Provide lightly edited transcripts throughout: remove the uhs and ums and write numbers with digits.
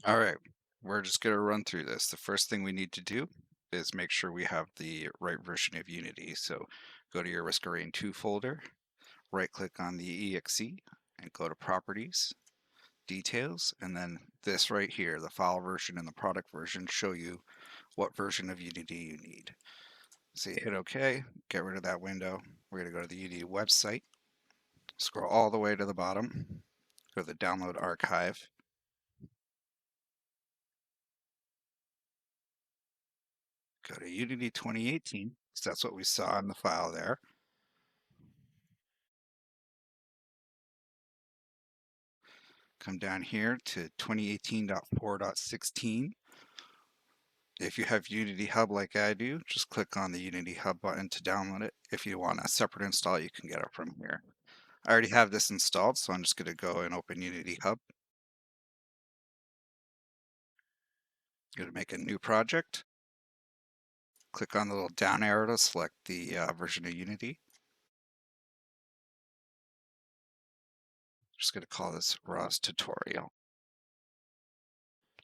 All right, we're just going to run through this. The first thing we need to do is make sure we have the right version of Unity. So go to your Risk Array 2 folder, right click on the exe and go to Properties, Details, and then this right here, the file version and the product version, show you what version of Unity you need. So you hit OK, get rid of that window. We're going to go to the Unity website, scroll all the way to the bottom, go to the Download Archive, go to Unity 2018, because that's what we saw in the file there. Come down here to 2018.4.16. If you have Unity Hub like I do, just click on the Unity Hub button to download it. If you want a separate install, you can get it from here. I already have this installed, so I'm just going to go and open Unity Hub. Going to make a new project. Click on the little down arrow to select the version of Unity. Just going to call this ROS tutorial.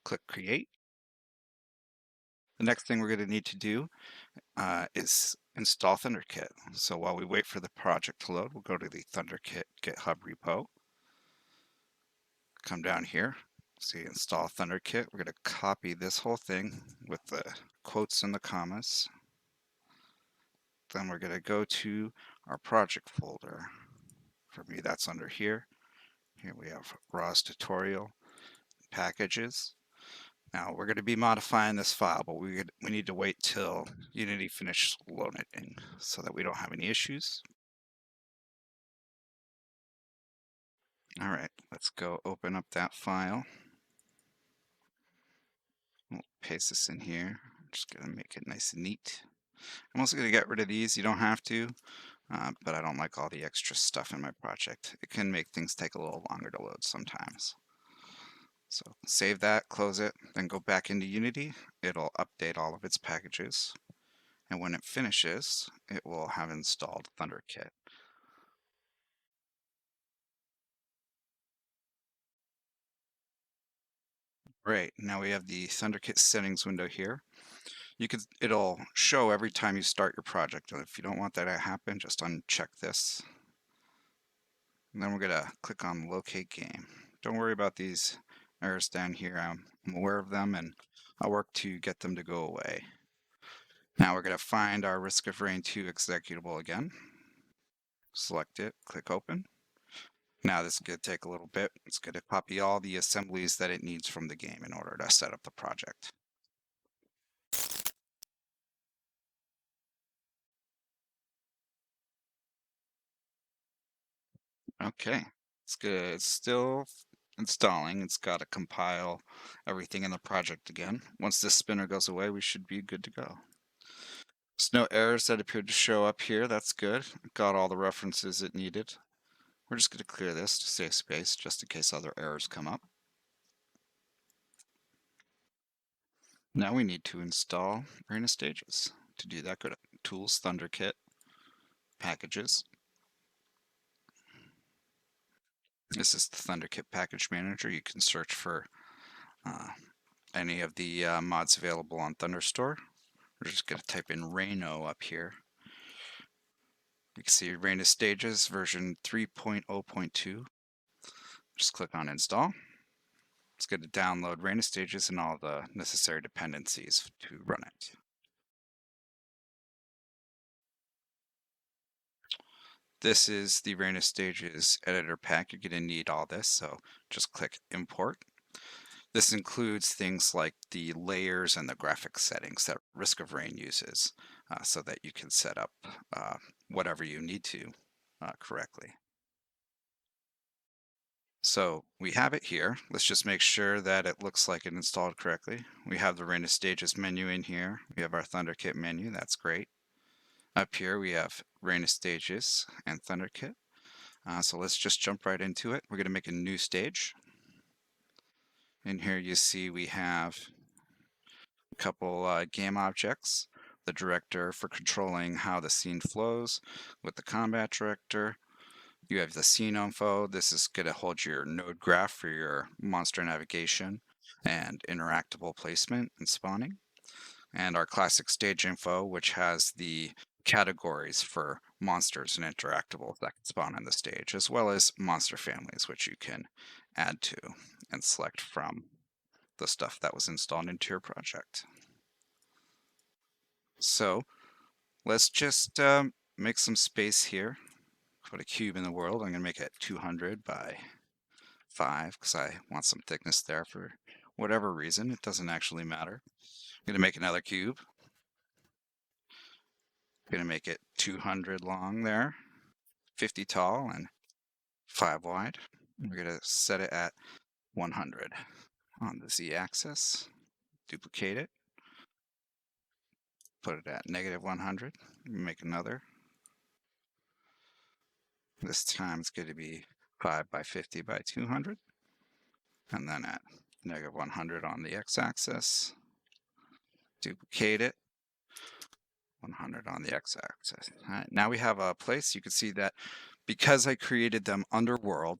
Click Create. The next thing we're going to need to do is install ThunderKit. So while we wait for the project to load, we'll go to the ThunderKit GitHub repo. Come down here, see install ThunderKit. We're going to copy this whole thing with the quotes and the commas. Then we're going to go to our project folder. For me, that's under here. Here we have ROS tutorial packages. Now we're going to be modifying this file, but we need to wait till Unity finishes loading so that we don't have any issues. All right, let's go open up that file. We'll paste this in here. I'm just going to make it nice and neat. I'm also going to get rid of these. You don't have to, but I don't like all the extra stuff in my project. It can make things take a little longer to load sometimes. So save that, close it, then go back into Unity. It'll update all of its packages. And when it finishes, it will have installed ThunderKit. Right, now we have the ThunderKit settings window here. It'll show every time you start your project. And if you don't want that to happen, just uncheck this. And then we're gonna click on Locate Game. Don't worry about these errors down here. I'm aware of them and I'll work to get them to go away. Now we're gonna find our Risk of Rain 2 executable again. Select it, click Open. Now this is going to take a little bit. It's going to copy all the assemblies that it needs from the game in order to set up the project. Okay, it's good. It's still installing. It's got to compile everything in the project again. Once this spinner goes away, we should be good to go. There's no errors that appeared to show up here. That's good. It got all the references it needed. We're just going to clear this to save space just in case other errors come up. Now we need to install Arena Stages. To do that, go to Tools, ThunderKit, Packages. This is the ThunderKit Package Manager. You can search for any of the mods available on Thunderstore. We're just going to type in Reno up here. You can see Reno Stages version 3.0.2. Just click on Install. It's going to download Reno Stages and all the necessary dependencies to run it. This is the Reno Stages editor pack. You're going to need all this, so just click Import. This includes things like the layers and the graphics settings that Risk of Rain uses so that you can set up whatever you need to correctly. So we have it here. Let's just make sure that it looks like it installed correctly. We have the Rena Stages menu in here. We have our ThunderKit menu. That's great. Up here we have Rena Stages and ThunderKit. So let's just jump right into it. We're going to make a new stage. In here you see we have a couple game objects. The director for controlling how the scene flows with the combat director. You have the scene info. This is going to hold your NodeGraph for your monster navigation. and interactable placement and spawning, and our classic stage info, which has the categories for monsters and interactables that can spawn on the stage, as well as monster families, which you can add to and select from the stuff that was installed into your project. So let's just make some space here. Put a cube in the world. I'm going to make it 200 by 5 because I want some thickness there for whatever reason. It doesn't actually matter. I'm going to make another cube. I'm going to make it 200 long there, 50 tall, and 5 wide. We're going to set it at 100 on the z-axis. Duplicate it. Put it at -100. Make another. This time it's going to be 5 by 50 by 200. And then at -100 on the x-axis. Duplicate it. 100 on the x-axis. All right, now we have a place. You can see that because I created them under world,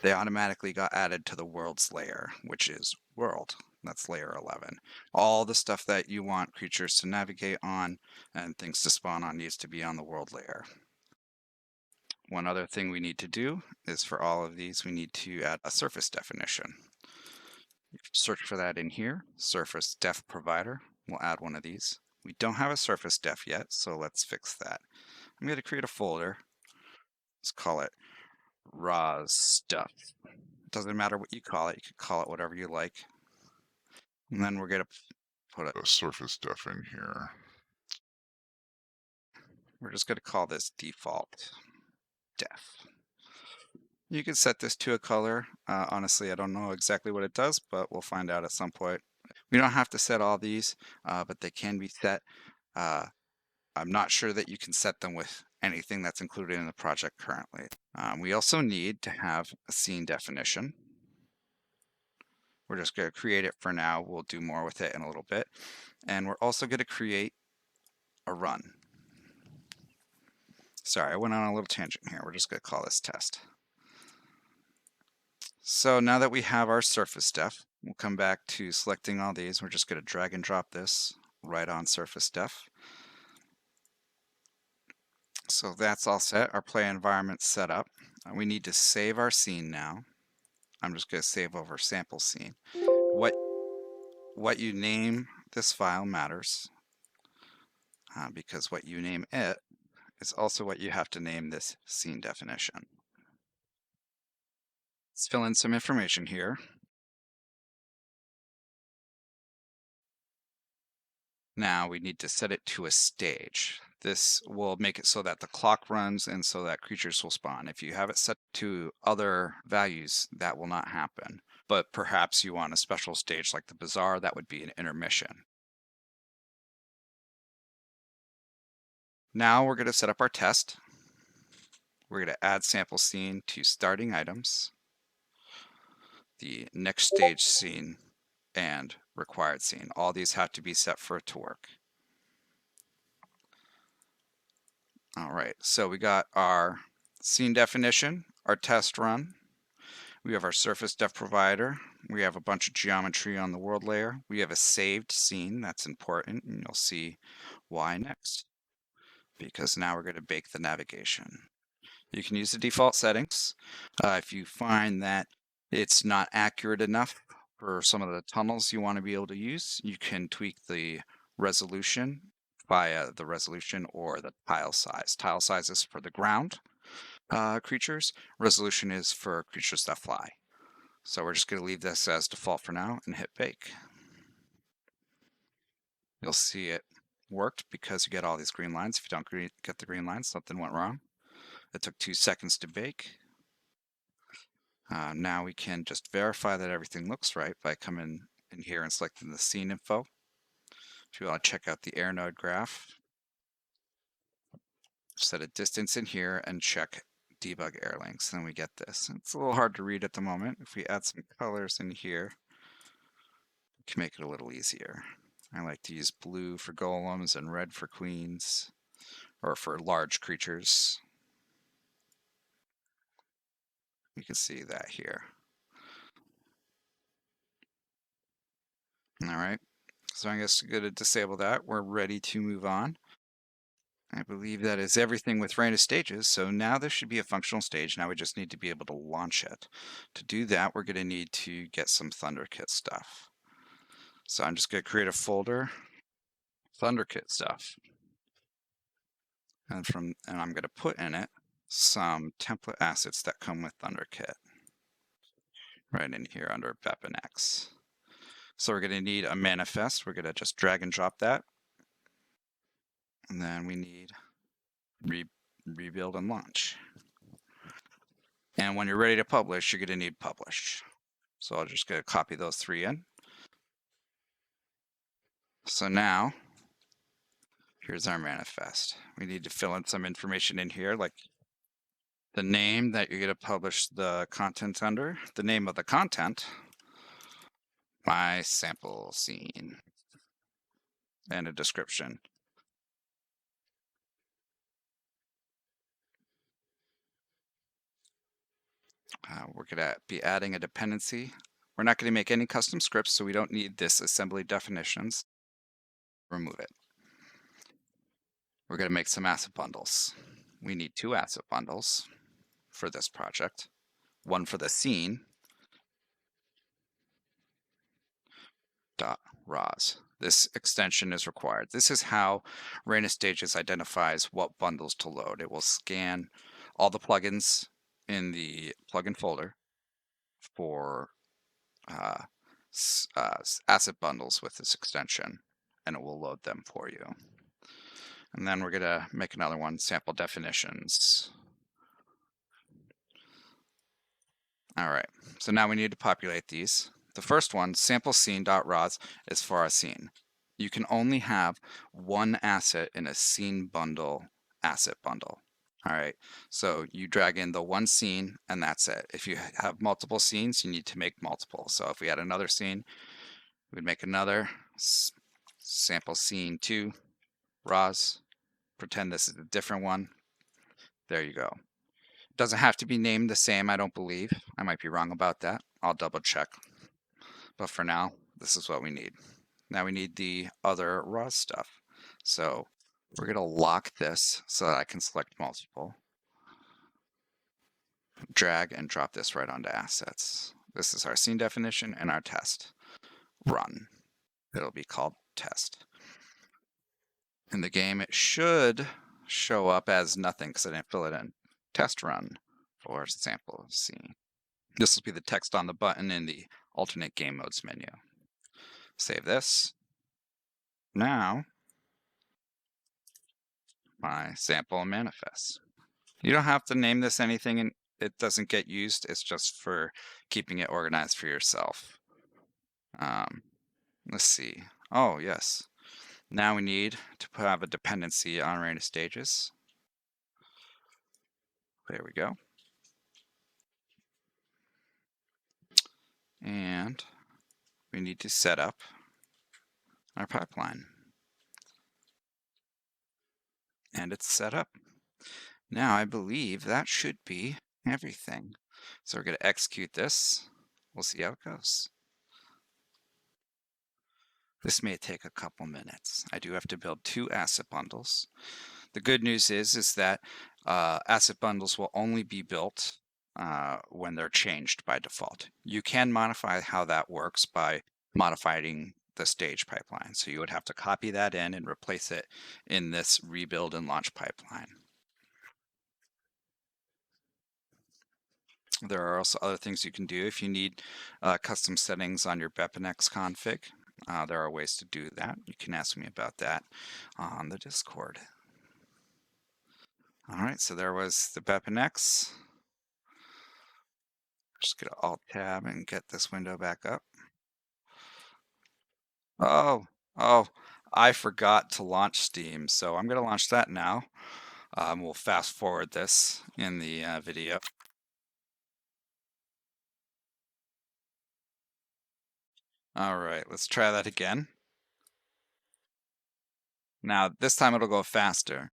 they automatically got added to the world's layer, which is world. That's layer 11. All the stuff that you want creatures to navigate on and things to spawn on needs to be on the world layer. One other thing we need to do is for all of these, we need to add a surface definition. You can search for that in here, surface def provider. We'll add one of these. We don't have a surface def yet, so let's fix that. I'm going to create a folder. Let's call it raw stuff. It doesn't matter what you call it. You can call it whatever you like. And then we're going to put a surface def in here. We're just going to call this default def. You can set this to a color. Honestly, I don't know exactly what it does, but we'll find out at some point. We don't have to set all these, but they can be set. I'm not sure that you can set them with anything that's included in the project currently. We also need to have a scene definition. We're just going to create it for now. We'll do more with it in a little bit. And we're also going to create a run. Sorry, I went on a little tangent here. We're just going to call this test. So now that we have our surface def, we'll come back to selecting all these. We're just going to drag and drop this right on surface def. So that's all set. Our play environment's set up. We need to save our scene now. I'm just going to save over sample scene. What you name this file matters because what you name it is also what you have to name this scene definition. Let's fill in some information here. Now we need to set it to a stage. This will make it so that the clock runs and so that creatures will spawn. If you have it set to other values, that will not happen. But perhaps you want a special stage like the bazaar, that would be an intermission. Now we're going to set up our test. We're going to add sample scene to starting items, the next stage scene, and required scene. All these have to be set for it to work. All right, so we got our scene definition, our test run. We have our surface def provider. We have a bunch of geometry on the world layer. We have a saved scene. That's important, and you'll see why next. Because now we're going to bake the navigation. You can use the default settings. If you find that it's not accurate enough for some of the tunnels you want to be able to use, you can tweak the resolution via the resolution or the tile size. Tile size is for the ground creatures. Resolution is for creatures that fly. So we're just going to leave this as default for now and hit bake. You'll see it worked because you get all these green lines. If you don't get the green lines, something went wrong. It took 2 seconds to bake. Now we can just verify that everything looks right by coming in here and selecting the scene info. If you want to check out the air node graph, set a distance in here and check debug air links. Then we get this. It's a little hard to read at the moment. If we add some colors in here, we can make it a little easier. I like to use blue for golems and red for queens, or for large creatures. You can see that here. right, so I guess I'm going to disable that. We're ready to move on. I believe that is everything with random stages. So now this should be a functional stage. Now we just need to be able to launch it. To do that, we're going to need to get some ThunderKit stuff. So I'm just going to create a folder, ThunderKit stuff. And I'm going to put in it some template assets that come with ThunderKit. Right in here under Dependencies. So we're going to need a manifest. We're going to just drag and drop that. And then we need rebuild and launch. And when you're ready to publish, you're going to need publish. So I'll just go copy those three in. So now, here's our manifest. We need to fill in some information in here, like the name that you're going to publish the content under, the name of the content, my sample scene, and a description. We're going to be adding a dependency. We're not going to make any custom scripts, so we don't need this assembly definitions. Remove it. We're going to make some asset bundles. We need 2 asset bundles for this project. One for the scene, .ros. This extension is required. This is how Random Stages identifies what bundles to load. It will scan all the plugins in the plugin folder for asset bundles with this extension, and it will load them for you. And then we're going to make another one, sample definitions. All right, so now we need to populate these. The first one, sample scene.ros, is for our scene. You can only have one asset in a scene bundle asset bundle. All right, so you drag in the one scene and that's it. If you have multiple scenes, you need to make multiple. So if we had another scene, we'd make another sample scene 2 ROS. Pretend this is a different one. There you go. It doesn't have to be named the same, I don't believe. I might be wrong about that. I'll double check. But for now, this is what we need. Now we need the other ROS stuff. So we're going to lock this so that I can select multiple. Drag and drop this right onto assets. This is our scene definition and our test. Run. It'll be called test. In the game, it should show up as nothing because I didn't fill it in. Test run for sample scene. This will be the text on the button in the alternate game modes menu. Save this. Now, my sample and manifest. You don't have to name this anything and it doesn't get used. It's just for keeping it organized for yourself. Let's see. Oh, yes. Now we need to have a dependency on random stages. There we go. And we need to set up our pipeline. And it's set up. Now I believe that should be everything. So we're going to execute this. We'll see how it goes. This may take a couple minutes. I do have to build 2 asset bundles. The good news is that asset bundles will only be built when they're changed by default. You can modify how that works by modifying the stage pipeline. So you would have to copy that in and replace it in this rebuild and launch pipeline. There are also other things you can do if you need custom settings on your BepInEx config. There are ways to do that. You can ask me about that on the Discord. All right, so there was the BepInEx. Just gonna Alt Tab and get this window back up. Oh, I forgot to launch Steam, so I'm gonna launch that now. We'll fast forward this in the video. All right, let's try that again. Now, this time it'll go faster.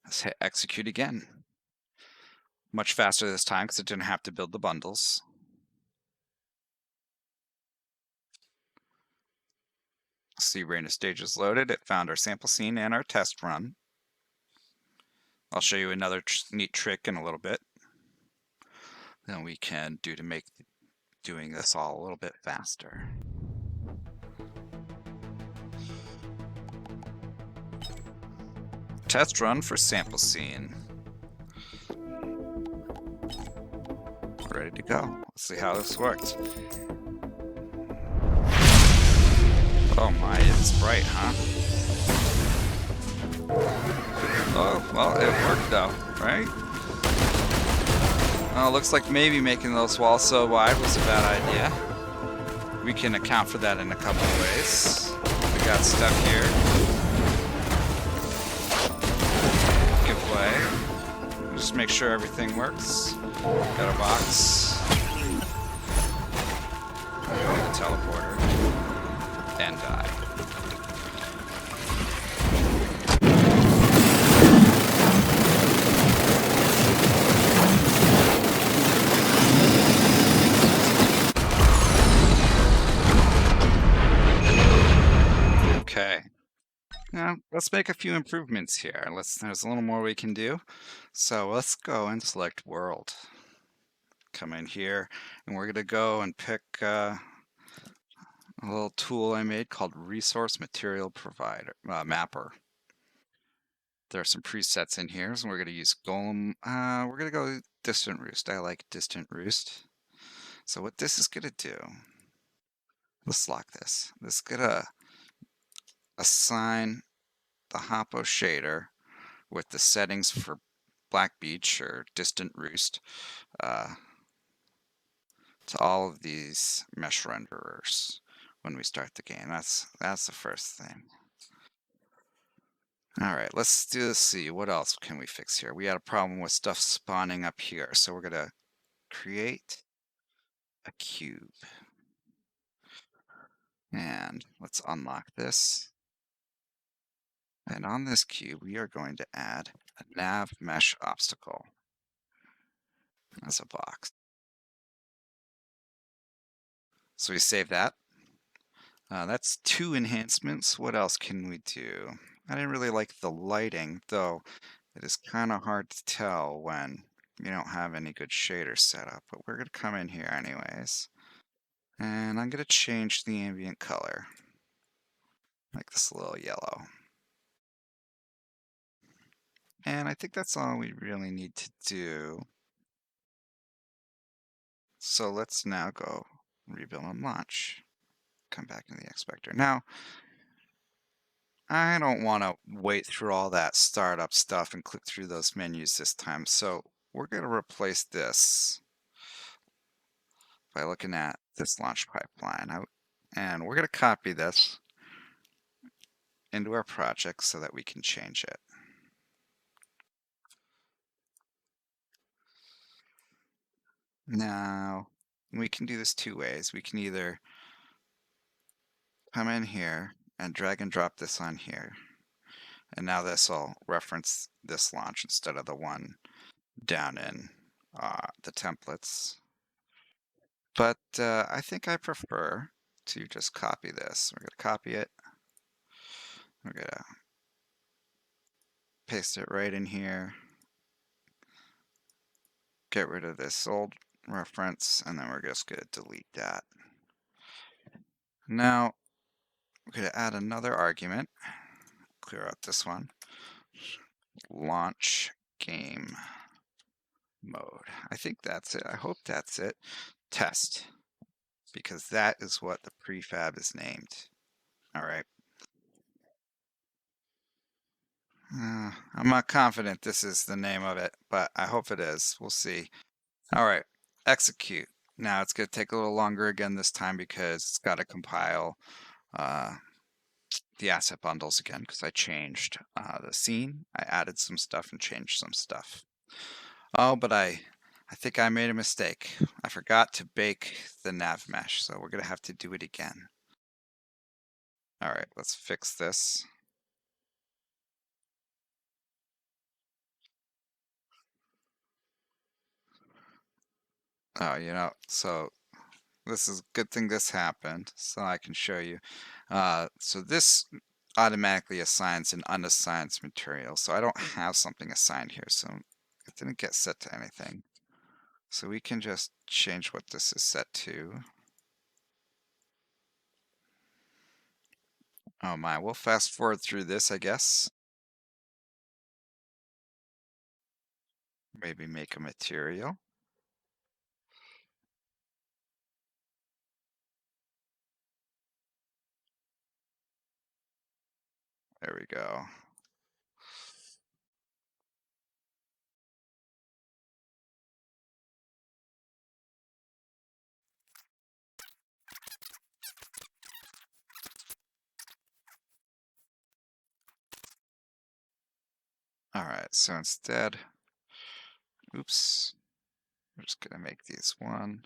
Let's hit execute again. Much faster this time because it didn't have to build the bundles. See, Raina stage is loaded. It found our sample scene and our test run. I'll show you another neat trick in a little bit that we can do to make doing this all a little bit faster. Test run for sample scene. Ready to go. Let's see how this worked. Oh my, it's bright, huh? Oh, well, it worked though, right? Well, it looks like maybe making those walls so wide was a bad idea. We can account for that in a couple of ways. We got stuff here. Give way. Just make sure everything works. Got a box. A teleporter. And die. Okay. Now let's make a few improvements here. There's a little more we can do. So let's go and select world. Come in here, and we're gonna go and pick a little tool I made called ResourceMaterialMapper. There are some presets in here, so we're gonna use Golem. We're gonna go Distant Roost. I like Distant Roost. So what this is gonna do, let's lock this. This is gonna assign the Hopoo shader with the settings for Black Beach or Distant Roost to all of these mesh renderers when we start the game. That's the first thing. All right, let's see. What else can we fix here? We had a problem with stuff spawning up here, so we're gonna create a cube. And let's unlock this. And on this cube, we are going to add a nav mesh obstacle as a box. So we save that. That's 2 enhancements. What else can we do? I didn't really like the lighting, though it is kind of hard to tell when you don't have any good shaders set up, but we're going to come in here anyways. And I'm going to change the ambient color, like this little yellow. And I think that's all we really need to do. So let's now go rebuild and launch. Come back into the expector. Now, I don't want to wait through all that startup stuff and click through those menus this time. So we're going to replace this by looking at this launch pipeline. And we're going to copy this into our project so that we can change it. Now, we can do this 2 ways. We can either come in here and drag and drop this on here. And now this will reference this launch instead of the one down in the templates. But I think I prefer to just copy this. We're going to copy it. We're going to paste it right in here. Get rid of this old reference, and then we're just going to delete that. Now, we're going to add another argument. Clear out this one. Launch game mode. I think that's it. I hope that's it. Test, because that is what the prefab is named. All right. I'm not confident this is the name of it, but I hope it is. We'll see. All right, execute. Now it's going to take a little longer again this time because it's got to compile the asset bundles again because I changed the scene. I added some stuff and changed some stuff. Oh, but I think I made a mistake. I forgot to bake the nav mesh, so we're going to have to do it again. All right, let's fix this. Oh, so this is a good thing this happened, so I can show you. So this automatically assigns an unassigned material. So I don't have something assigned here, so it didn't get set to anything. So we can just change what this is set to. Oh my, we'll fast forward through this, I guess. Maybe make a material. There we go. All right, so instead, oops, we're just gonna make these one.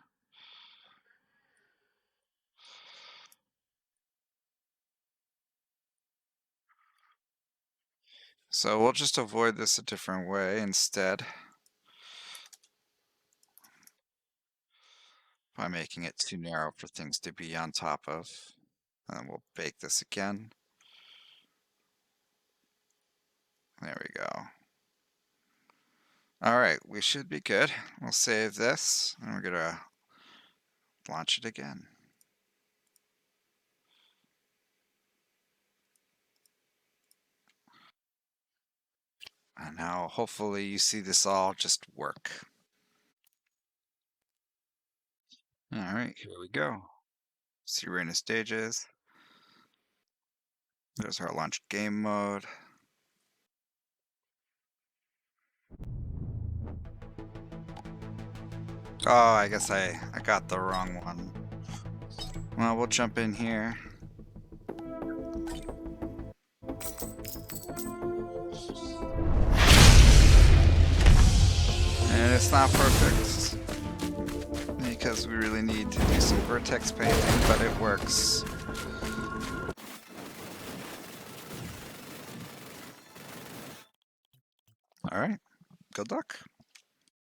So we'll just avoid this a different way instead by making it too narrow for things to be on top of. And then we'll bake this again. There we go. All right, we should be good. We'll save this and we're gonna launch it again. And now hopefully you see this all just work. All right, here we go. See we're in the stages. There's our launch game mode. Oh, I guess I got the wrong one. Well, we'll jump in here. And it's not perfect because we really need to do some vertex painting, but it works. All right, good luck.